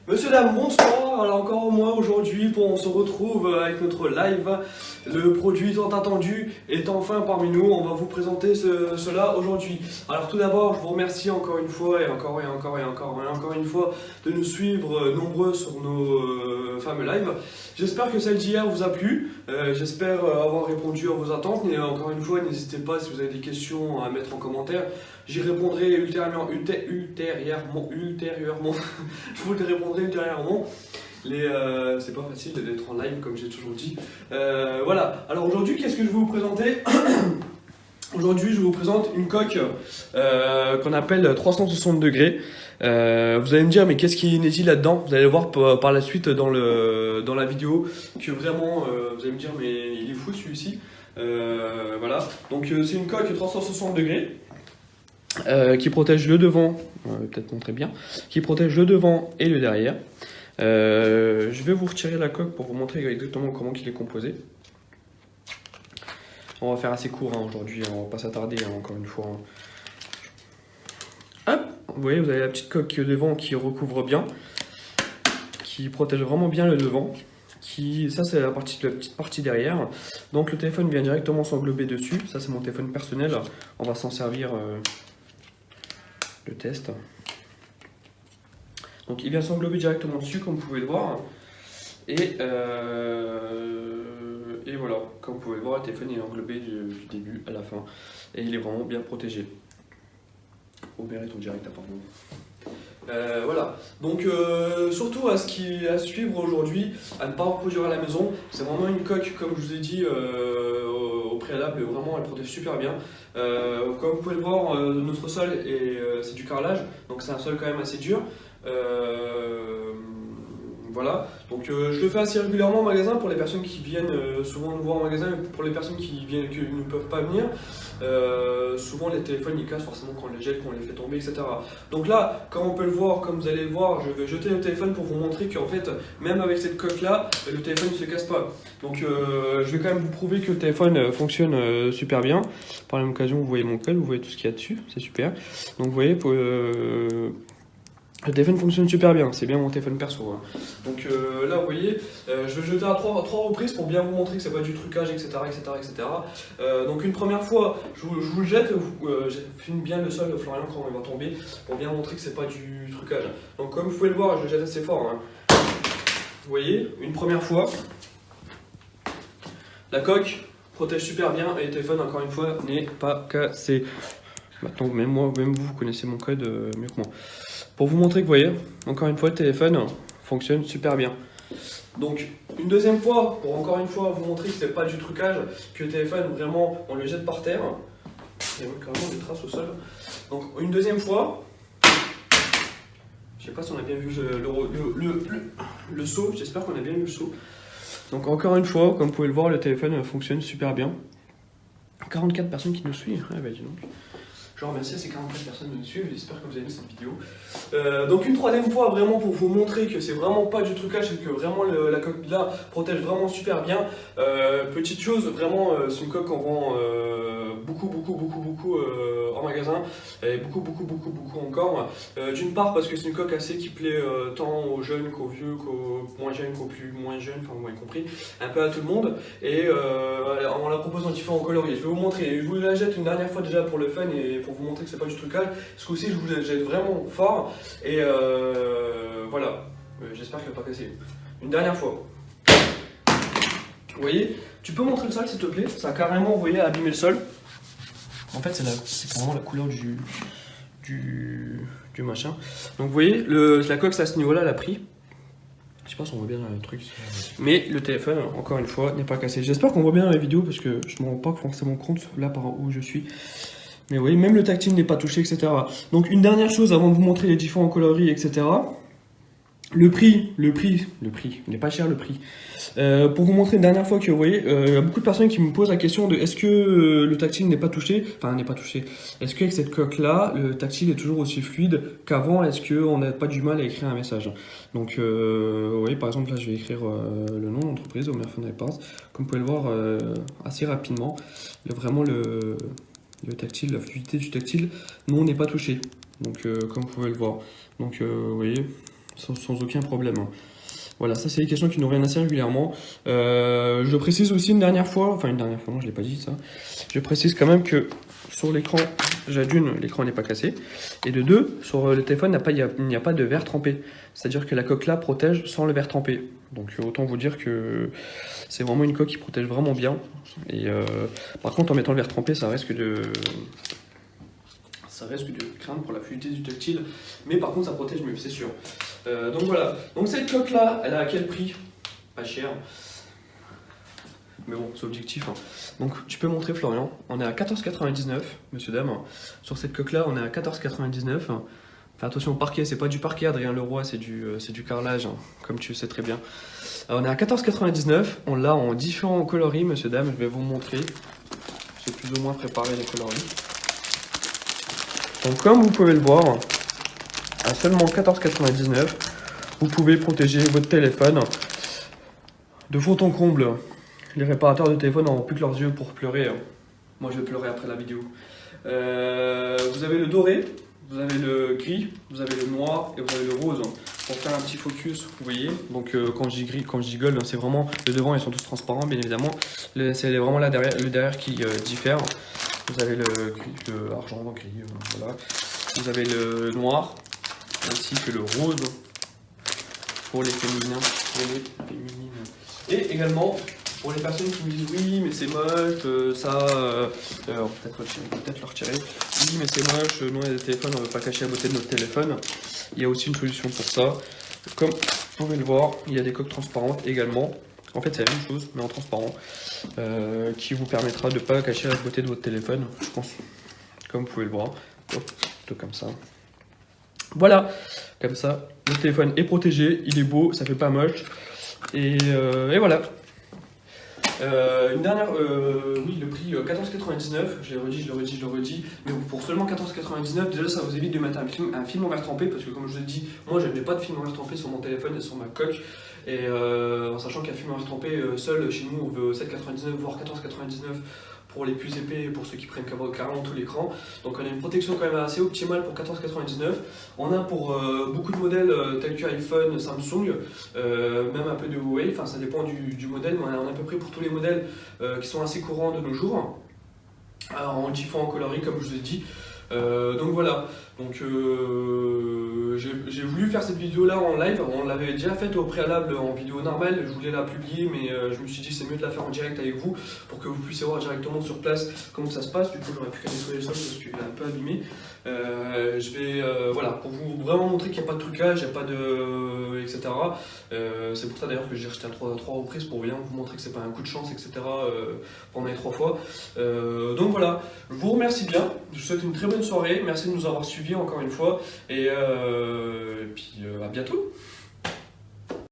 Monsieur, dame, bonsoir. Alors encore moi aujourd'hui, on se retrouve avec notre live. Le produit tant attendu est enfin parmi nous. On va vous présenter cela aujourd'hui. Alors tout d'abord, je vous remercie encore une fois et encore une fois de nous suivre nombreux sur nos fameux lives. J'espère que celle d'hier vous a plu. J'espère avoir répondu à vos attentes. Et encore une fois, n'hésitez pas si vous avez des questions à mettre en commentaire. J'y répondrai ultérieurement. Je vous le répondrai ultérieurement. C'est pas facile d'être en live comme j'ai toujours dit. Voilà, alors aujourd'hui qu'est-ce que je vais vous présenter? Aujourd'hui je vous présente une coque qu'on appelle 360 degrés. Vous allez me dire mais qu'est-ce qui est inédit là-dedans? Vous allez voir par la suite dans la vidéo que vraiment vous allez me dire mais il est fou celui-ci. Voilà, donc c'est une coque 360 degrés. Qui protège le devant, peut-être montrer bien, qui protège le devant et le derrière. Je vais vous retirer la coque pour vous montrer exactement comment il est composé. On va faire assez court aujourd'hui, on va pas s'attarder encore une fois. Hop, vous voyez, vous avez la petite coque devant qui recouvre bien, qui protège vraiment bien le devant. Ça c'est la petite partie derrière. Donc le téléphone vient directement s'englober dessus. Ça c'est mon téléphone personnel. On va s'en servir. Le test. Donc il vient s'englober directement dessus comme vous pouvez le voir. Et voilà, comme vous pouvez le voir, le téléphone est englobé du début à la fin. Et il est vraiment bien protégé. Au mérite en direct apparemment. Voilà, donc surtout à suivre aujourd'hui, à ne pas reproduire à la maison. C'est vraiment une coque, comme je vous ai dit au préalable, vraiment elle protège super bien. Comme vous pouvez le voir, notre sol c'est du carrelage, donc c'est un sol quand même assez dur. Voilà, donc je le fais assez régulièrement en magasin pour les personnes qui viennent souvent nous voir en magasin, et pour les personnes qui ne peuvent pas venir. Souvent les téléphones ils cassent forcément quand on les jette, quand on les fait tomber, etc. Donc là, comme on peut le voir, comme vous allez le voir, je vais jeter le téléphone pour vous montrer qu'en fait, même avec cette coque là, le téléphone ne se casse pas. Donc je vais quand même vous prouver que le téléphone fonctionne super bien. Par la même occasion, vous voyez mon code, vous voyez tout ce qu'il y a dessus, c'est super. Donc vous voyez, le téléphone fonctionne super bien, c'est bien mon téléphone perso. Donc là vous voyez, je vais jeter à trois reprises pour bien vous montrer que c'est pas du trucage, etc. Donc une première fois, je vous le jette, je filme bien le sol, Florian, quand il va tomber, pour bien montrer que c'est pas du trucage. Donc comme vous pouvez le voir, je le jette assez fort. Vous voyez, une première fois, la coque protège super bien et le téléphone, encore une fois, n'est pas cassé. Maintenant, même vous connaissez mon code mieux que moi. Pour vous montrer que vous voyez, encore une fois, le téléphone fonctionne super bien. Donc, une deuxième fois, pour encore une fois vous montrer que c'est pas du trucage, que le téléphone, vraiment, on le jette par terre. Il y a carrément des traces au sol. Donc, une deuxième fois, je sais pas si on a bien vu le saut, j'espère qu'on a bien vu le saut. Donc, encore une fois, comme vous pouvez le voir, le téléphone fonctionne super bien. 44 personnes qui nous suivent, ah bah dis donc. Je remercie ces 44 personnes de nous suivre, j'espère que vous avez aimé cette vidéo. Donc une troisième fois, vraiment pour vous montrer que c'est vraiment pas du trucage et que vraiment la coque là protège vraiment super bien. Petite chose, vraiment c'est une coque qu'on vend beaucoup en magasin et beaucoup encore. D'une part parce que c'est une coque assez qui plaît tant aux jeunes qu'aux vieux, qu'aux moins jeunes, qu'aux plus moins jeunes, enfin vous m'avez compris, un peu à tout le monde. Et on la propose dans différents coloris. Je vais vous montrer, je vous la jette une dernière fois déjà pour le fun et pour vous montrer que c'est pas du trucage. Ce coup-ci je vous la jette vraiment fort et voilà, j'espère qu'elle va pas casser. Une dernière fois. Vous voyez, tu peux montrer le sol s'il te plaît? Ça a carrément, vous voyez, abîmé le sol. En fait c'est vraiment la couleur du machin. Donc vous voyez, la coque à ce niveau-là l'a pris. Je sais pas si on voit bien le truc. Mais le téléphone, encore une fois, n'est pas cassé. J'espère qu'on voit bien dans la vidéo parce que je ne me rends pas forcément compte là par où je suis. Mais vous voyez, même le tactile n'est pas touché, etc. Donc une dernière chose avant de vous montrer les différents coloris, etc. Le prix, il n'est pas cher le prix. Pour vous montrer une dernière fois que vous voyez, il y a beaucoup de personnes qui me posent la question de est-ce que le tactile n'est pas touché, est-ce qu'avec cette coque là, le tactile est toujours aussi fluide qu'avant, est-ce qu'on n'a pas du mal à écrire un message? Donc vous voyez par exemple là je vais écrire le nom de l'entreprise, Homer Phone Repairs, comme vous pouvez le voir assez rapidement, vraiment le tactile, la fluidité du tactile, non n'est pas touché, donc comme vous pouvez le voir, donc vous voyez, sans aucun problème. Voilà, ça c'est des questions qui nous reviennent assez régulièrement. Je précise aussi une dernière fois, non je l'ai pas dit ça. Je précise quand même que sur l'écran, déjà d'une, l'écran n'est pas cassé. Et de deux, sur le téléphone, il n'y a pas de verre trempé. C'est-à-dire que la coque là protège sans le verre trempé. Donc autant vous dire que c'est vraiment une coque qui protège vraiment bien. Et par contre, en mettant le verre trempé, ça risque de craindre pour la fluidité du tactile, mais par contre ça protège mieux, c'est sûr. Donc voilà, donc cette coque là, elle a à quel prix? Pas cher, mais bon, c'est objectif. Donc tu peux montrer Florian, on est à 14,99 monsieur dame. Sur cette coque là, on est à 14,99. Enfin, attention au parquet, c'est pas du parquet Adrien Leroy, c'est du carrelage, comme tu sais très bien. Alors, on est à 14,99, on l'a en différents coloris monsieur dame, je vais vous montrer. J'ai plus ou moins préparé les coloris. Donc comme vous pouvez le voir, à seulement 14,99, vous pouvez protéger votre téléphone de fond en comble. Les réparateurs de téléphone n'auront plus que leurs yeux pour pleurer. Moi je vais pleurer après la vidéo. Vous avez le doré, vous avez le gris, vous avez le noir et vous avez le rose. Pour faire un petit focus, vous voyez, donc quand je dis gris, quand je dis gold, c'est vraiment le devant, ils sont tous transparents bien évidemment. C'est vraiment là derrière, le derrière qui diffère. Vous avez le gris, le argent, gris, voilà. Vous avez le noir, ainsi que le rose pour les féminins, Et également pour les personnes qui me disent oui mais c'est moche, peut-être le retirer. Oui mais c'est moche, nous on a des téléphones, on ne veut pas cacher la beauté de notre téléphone. Il y a aussi une solution pour ça. Comme vous pouvez le voir, il y a des coques transparentes également. En fait, c'est la même chose, mais en transparent, qui vous permettra de ne pas cacher la beauté de votre téléphone, je pense, comme vous pouvez le voir. Plutôt comme ça. Voilà, comme ça, le téléphone est protégé, il est beau, ça fait pas moche. Et voilà. Une dernière, oui, le prix 14,99, je le redis, mais pour seulement 14,99, déjà ça vous évite de mettre un film en verre trempé, parce que comme je vous ai dit, moi je n'avais pas de film en verre trempé sur mon téléphone et sur ma coque, et en sachant qu'un film en verre trempé seul, chez nous on veut 7,99 voire 14,99 pour les plus épais et pour ceux qui prennent carrément tout l'écran. Donc on a une protection quand même assez optimale pour 14,99. On a pour beaucoup de modèles tels que iPhone, Samsung, même un peu de Huawei, enfin ça dépend du modèle, mais on a à peu près pour tous les modèles qui sont assez courants de nos jours. Alors, en différents coloris comme je vous ai dit. Donc voilà, donc j'ai voulu faire cette vidéo là en live, on l'avait déjà faite au préalable en vidéo normale, je voulais la publier mais je me suis dit c'est mieux de la faire en direct avec vous pour que vous puissiez voir directement sur place comment ça se passe. Du coup j'aurais pu nettoyer le sol parce qu'il est un peu abîmé. Je vais voilà, pour vous vraiment montrer qu'il n'y a pas de trucage, il n'y a pas de etc. C'est pour ça d'ailleurs que j'ai acheté à trois reprises pour bien vous montrer que c'est pas un coup de chance etc. Pendant les 3 fois. Donc voilà, je vous remercie bien, je vous souhaite une très bonne soirée, merci de nous avoir suivis encore une fois et puis à bientôt.